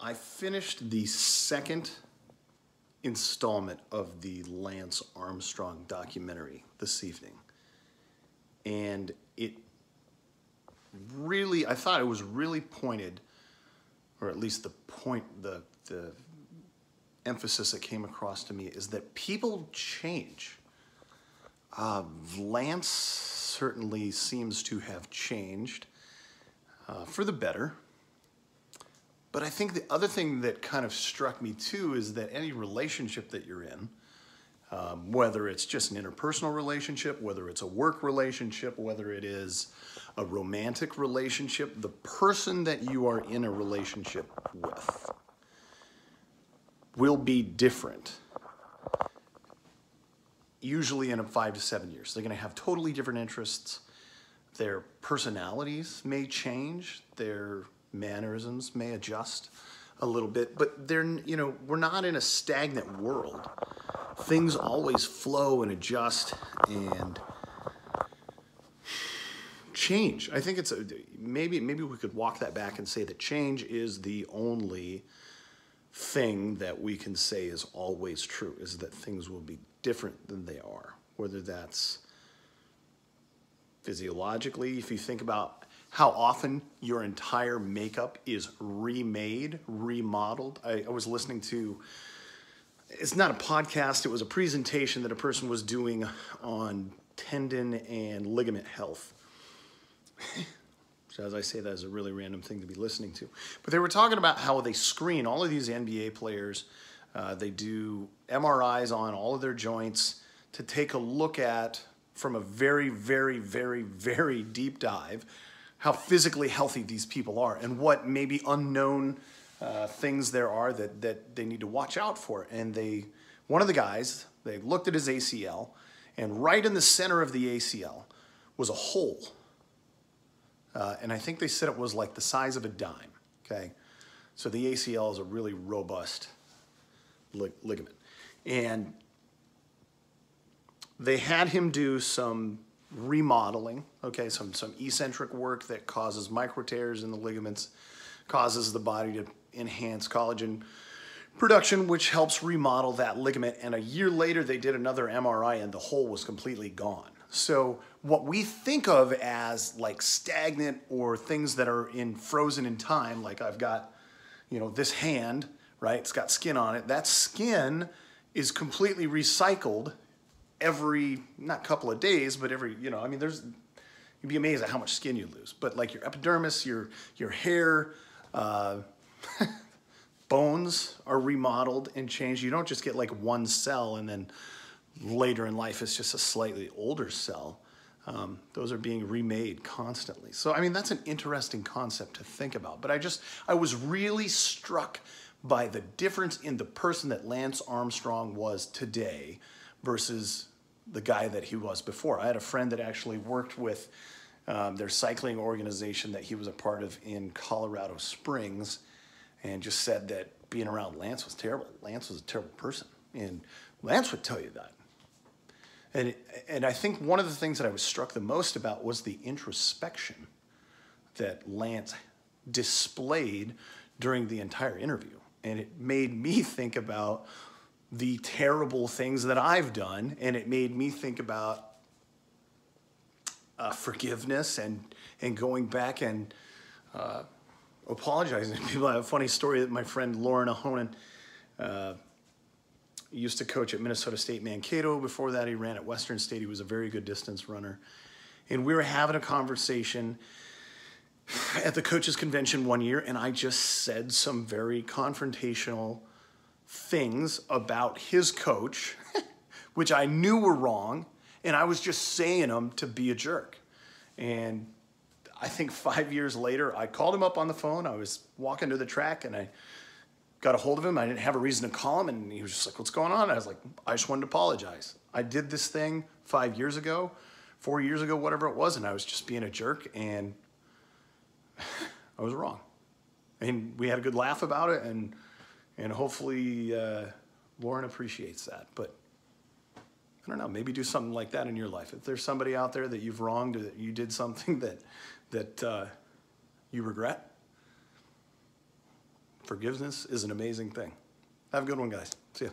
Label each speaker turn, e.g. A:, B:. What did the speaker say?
A: I finished the second installment of the Lance Armstrong documentary this evening. And it really, I thought it was really pointed, or at least the point, the emphasis that came across to me is that people change. Lance certainly seems to have changed for the better. But I think the other thing that kind of struck me too is that any relationship that you're in, whether it's just an interpersonal relationship, whether it's a work relationship, whether it is a romantic relationship, the person that you are in a relationship with will be different. Usually in 5 to 7 years. They're going to have totally different interests. Their personalities may change. Their mannerisms may adjust a little bit, but we're not in a stagnant world. Things always flow and adjust and change. I think maybe we could walk that back and say that change is the only thing that we can say is always true, is that things will be different than they are, whether that's physiologically, if you think about how often your entire makeup is remade, remodeled. I was listening to, it's not a podcast, it was a presentation that a person was doing on tendon and ligament health. So as I say, that is a really random thing to be listening to. But they were talking about how they screen all of these NBA players. They do MRIs on all of their joints to take a look at, from a very, very, very, very deep dive, how physically healthy these people are and what maybe unknown things there are that they need to watch out for. And one of the guys, they looked at his ACL, and right in the center of the ACL was a hole. And I think they said it was like the size of a dime, okay? So the ACL is a really robust ligament. And they had him do some remodeling, okay, some eccentric work that causes micro tears in the ligaments, causes the body to enhance collagen production, which helps remodel that ligament. And a year later, they did another MRI and the hole was completely gone. So what we think of as like stagnant or things that are frozen in time, like I've got, this hand, right? It's got skin on it. That skin is completely recycled every, not couple of days, but every, you'd be amazed at how much skin you lose. But like your epidermis, your hair, bones are remodeled and changed. You don't just get like one cell and then later in life it's just a slightly older cell. Those are being remade constantly. So, that's an interesting concept to think about. But I was really struck by the difference in the person that Lance Armstrong was today versus the guy that he was before. I had a friend that actually worked with their cycling organization that he was a part of in Colorado Springs, and just said that being around Lance was terrible. Lance was a terrible person, and Lance would tell you that. And I think one of the things that I was struck the most about was the introspection that Lance displayed during the entire interview. And it made me think about the terrible things that I've done, and it made me think about forgiveness and going back and apologizing to people. I have a funny story that my friend Lauren Ahonen used to coach at Minnesota State Mankato. Before that, he ran at Western State. He was a very good distance runner. And we were having a conversation at the coaches convention one year, and I just said some very confrontational things about his coach, which I knew were wrong, and I was just saying them to be a jerk. And I think 5 years later, I called him up on the phone. I was walking to the track, and I got a hold of him. I didn't have a reason to call him, and he was just like, "What's going on?" I was like, "I just wanted to apologize. I did this thing 5 years ago, 4 years ago, whatever it was, and I was just being a jerk, and I was wrong." And we had a good laugh about it, and hopefully Lauren appreciates that. But I don't know, maybe do something like that in your life. If there's somebody out there that you've wronged or that you did something that you regret, Forgiveness is an amazing thing. Have a good one, guys. See ya.